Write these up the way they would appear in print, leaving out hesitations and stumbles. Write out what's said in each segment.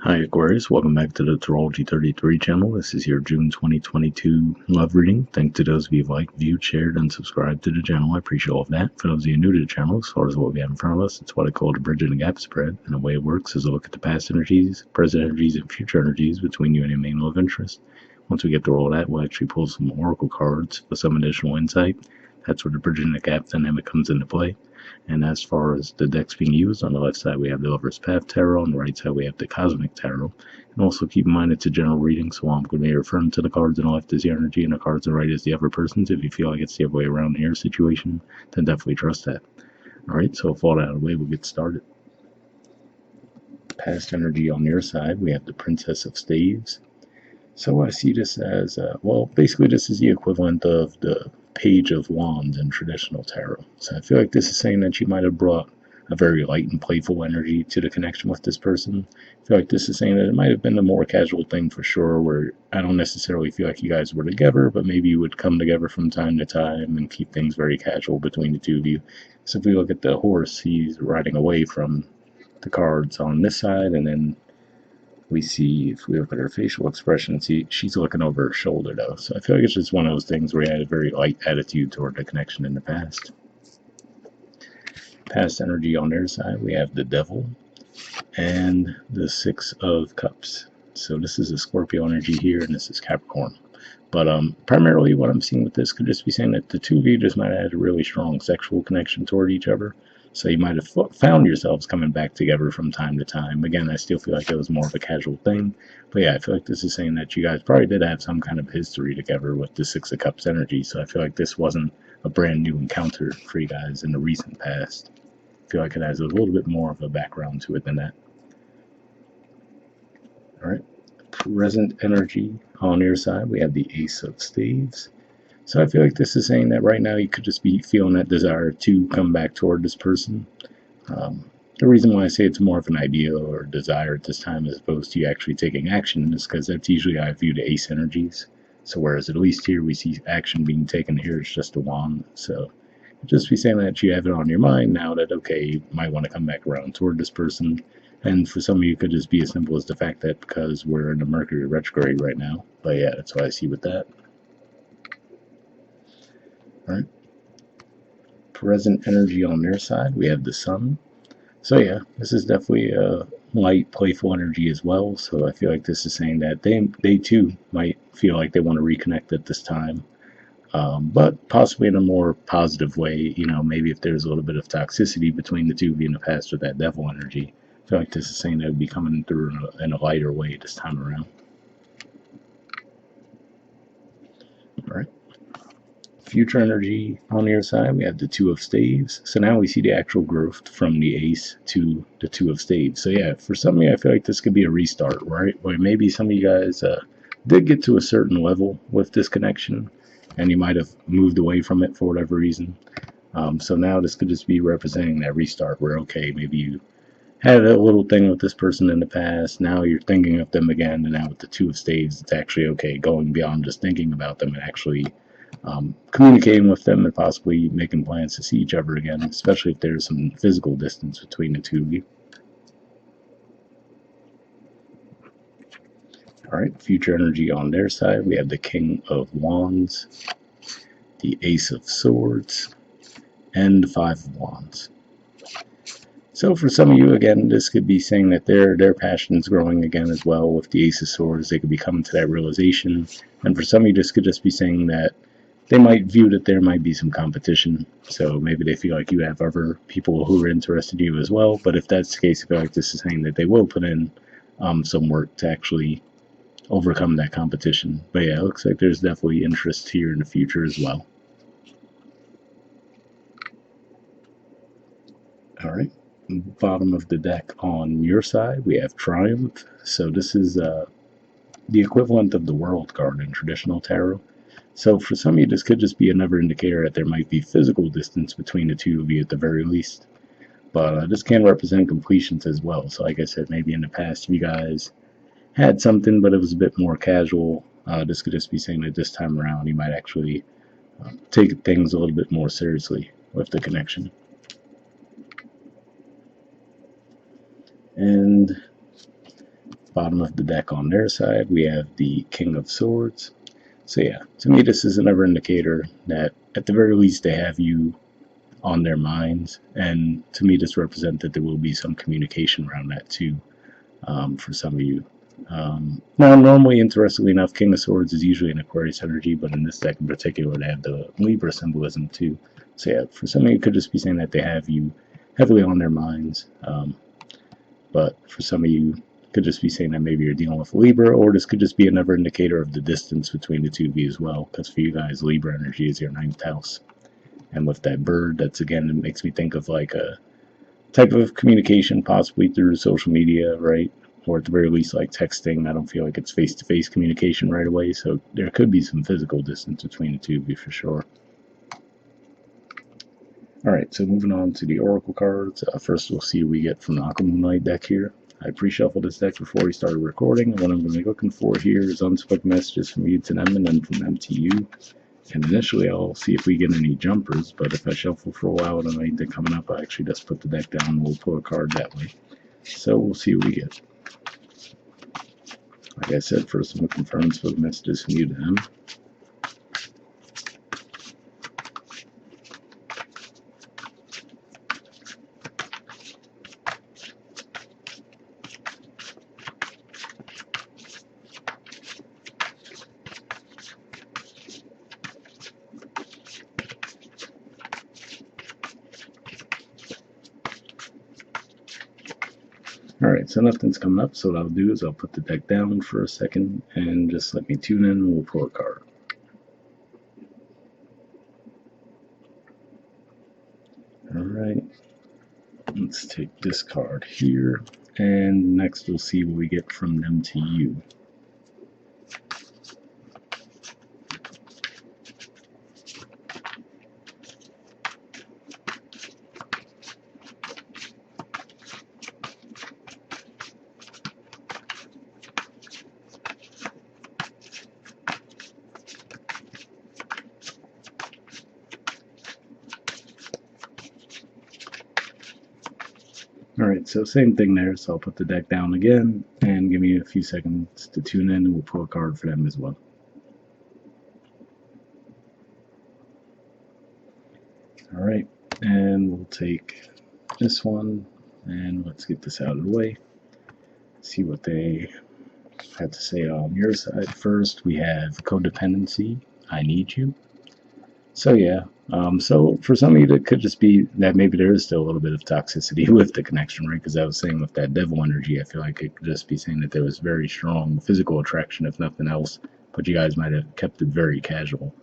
Hi Aquarius, welcome back to the Astrology 33 channel. This is your June 2022 love reading. Thanks to those of you who liked, viewed, shared, and subscribed to the channel. I appreciate all of that. For those of you new to the channel, as far as what we have in front of us, it's what I call the bridging the gap spread. And the way it works is a look at the past energies, present energies, and future energies between you and your main love interest. Once we get through all that, we'll actually pull some oracle cards for some additional insight. That's where the bridging the gap dynamic comes into play. And as far as the decks being used, on the left side we have the Lover's Path Tarot, on the right side we have the Cosmic Tarot. And also keep in mind it's a general reading, so I'm going to be referring to the cards on the left as the energy and the cards on the right as the other person's. If you feel like it's the other way around in your situation, then definitely trust that. Alright, so with all that out of the way, we'll get started. Past energy on your side, we have the Princess of Staves. So I see this as, basically this is the equivalent of the Page of Wands in traditional tarot. So I feel like this is saying that you might have brought a very light and playful energy to the connection with this person. I feel like this is saying that it might have been a more casual thing for sure, where I don't necessarily feel like you guys were together, but maybe you would come together from time to time and keep things very casual between the two of you. So if we look at the horse, he's riding away from the cards on this side, and then we see, if we look at her facial expression, see she's looking over her shoulder though. So I feel like it's just one of those things where you had a very light attitude toward the connection in the past. Past energy on their side, we have the Devil and the Six of Cups. So this is a Scorpio energy here, and this is Capricorn. But primarily what I'm seeing with this could just be saying that the two of you just might have had a really strong sexual connection toward each other. So you might have found yourselves coming back together from time to time. Again, I still feel like it was more of a casual thing. But yeah, I feel like this is saying that you guys probably did have some kind of history together with the Six of Cups energy. So I feel like this wasn't a brand new encounter for you guys in the recent past. I feel like it has a little bit more of a background to it than that. Alright. Present energy on your side, we have the Ace of Staves. So I feel like this is saying that right now you could just be feeling that desire to come back toward this person. The reason why I say it's more of an ideal or desire at this time as opposed to you actually taking action is because that's usually how I view the ace energies. So whereas at least here we see action being taken, here it's just a wand. So just be saying that you have it on your mind now that, okay, you might want to come back around toward this person. And for some of you, it could just be as simple as the fact that because we're in a Mercury retrograde right now. But yeah, that's what I see with that. Right. Present energy on their side, we have the Sun. So yeah, this is definitely a light, playful energy as well. So I feel like this is saying that they too might feel like they want to reconnect at this time, but possibly in a more positive way. You know, maybe if there's a little bit of toxicity between the two of you in the past with that Devil energy, I feel like this is saying that would be coming through in a lighter way this time around. All right. Future energy on your side, we have the Two of Staves. So now we see the actual growth from the Ace to the Two of Staves. So yeah, for some of you, I feel like this could be a restart, right? Or maybe some of you guys did get to a certain level with this connection, and you might have moved away from it for whatever reason. So now this could just be representing that restart where, okay, maybe you had a little thing with this person in the past, now you're thinking of them again, and now with the Two of Staves, it's actually, okay, going beyond just thinking about them and actually communicating with them and possibly making plans to see each other again, especially if there's some physical distance between the two of you. Alright, future energy on their side, we have the King of Wands, the Ace of Swords, and the Five of Wands. So for some of you, again, this could be saying that their passion's growing again as well with the Ace of Swords. They could be coming to that realization. And for some of you, this could just be saying that they might view that there might be some competition. So maybe they feel like you have other people who are interested in you as well. But if that's the case, I feel like this is saying that they will put in some work to actually overcome that competition. But yeah, it looks like there's definitely interest here in the future as well. All right. Bottom of the deck on your side, we have Triumph. So this is the equivalent of the World card in traditional tarot. So for some of you, this could just be another indicator that there might be physical distance between the two of you at the very least. But this can represent completions as well. So like I said, maybe in the past you guys had something, but it was a bit more casual. This could just be saying that this time around you might actually take things a little bit more seriously with the connection. And Bottom of the deck on their side, we have the King of Swords. So yeah, to me this is another indicator that at the very least they have you on their minds, and to me this represents that there will be some communication around that too, for some of you. Now normally, interestingly enough, King of Swords is usually an Aquarius energy, but in this deck in particular they have the Libra symbolism too. So yeah, for some of you it could just be saying that they have you heavily on their minds, but for some of you could just be saying that maybe you're dealing with Libra, or this could just be another indicator of the distance between the two of you as well, because for you guys Libra energy is your 9th house. And with that bird, that's again, it makes me think of like a type of communication, possibly through social media, right? Or at the very least, like texting. I don't feel like it's face to face communication right away, so there could be some physical distance between the two of you for sure. Alright, so moving on to the Oracle cards. First, we'll see what we get from the Aqua Moonlight deck here. I pre-shuffled this deck before we started recording, and what I'm going to be looking for here is unspoken messages from you to them and then from them to you. And initially I'll see if we get any jumpers, but if I shuffle for a while and anything coming up, I actually just put the deck down and we'll pull a card that way. So we'll see what we get. Like I said, first I'm going to confirm unspoken messages from you to them. Alright, so nothing's coming up, so what I'll do is I'll put the deck down for a second and just let me tune in and we'll pull a card. Alright, let's take this card here, and next we'll see what we get from them to you. Alright, so same thing there, so I'll put the deck down again, and give me a few seconds to tune in, and we'll pull a card for them as well. Alright, and we'll take this one, and let's get this out of the way. See what they have to say on your side. First, we have codependency, I need you. So yeah, so for some of you, it could just be that maybe there is still a little bit of toxicity with the connection, right? Because I was saying with that devil energy, I feel like it could just be saying that there was very strong physical attraction, if nothing else, but you guys might have kept it very casual.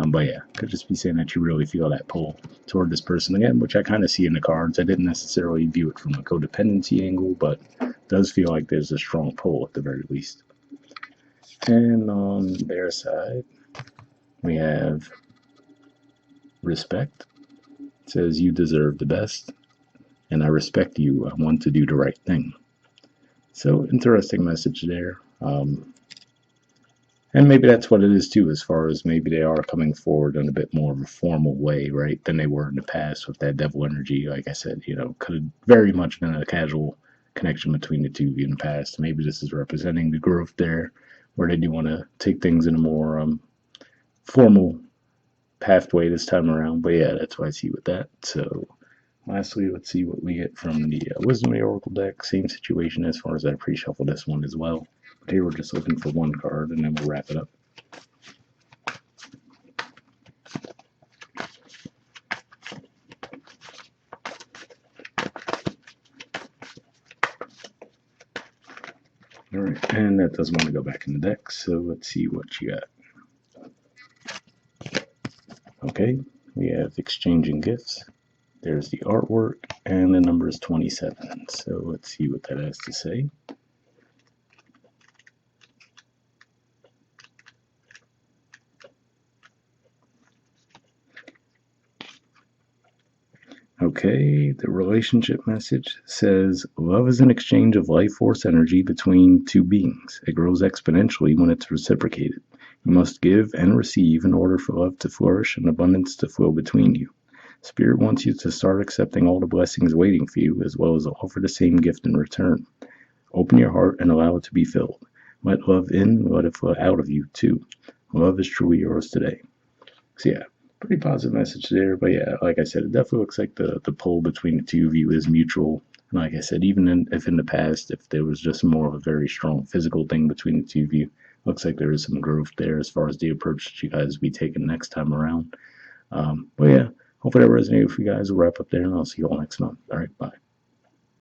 But yeah, could just be saying that you really feel that pull toward this person again, which I kind of see in the cards. I didn't necessarily view it from a codependency angle, but it does feel like there's a strong pull at the very least. And on their side, we have respect. It says you deserve the best, and I respect you. I want to do the right thing. So interesting message there. And maybe that's what it is too, as far as maybe they are coming forward in a bit more of a formal way, right, than they were in the past with that devil energy. Like I said, could have very much been a casual connection between the two of you in the past. Maybe this is representing the growth there, where they do want to take things in a more formal pathway this time around. But yeah, that's what I see with that. So lastly, let's see what we get from the Wisdom of the Oracle deck. Same situation as far as I pre-shuffle this one as well. But here we're just looking for one card, and then we'll wrap it up. Alright, and that doesn't want to go back in the deck, so let's see what you got. Okay, we have exchanging gifts. There's the artwork, and the number is 27. So let's see what that has to say. Okay, the relationship message says, love is an exchange of life force energy between two beings. It grows exponentially when it's reciprocated. You must give and receive in order for love to flourish and abundance to flow between you. Spirit wants you to start accepting all the blessings waiting for you, as well as offer the same gift in return. Open your heart and allow it to be filled. Let love in, let it flow out of you too. Love is truly yours today. So yeah, pretty positive message there. But yeah, like I said, it definitely looks like the pull between the two of you is mutual. And like I said, if in the past, if there was just more of a very strong physical thing between the two of you, looks like there is some growth there as far as the approach that you guys will be taking next time around. But yeah, hopefully that resonated with you guys. We'll wrap up there, and I'll see you all next month. All right, bye.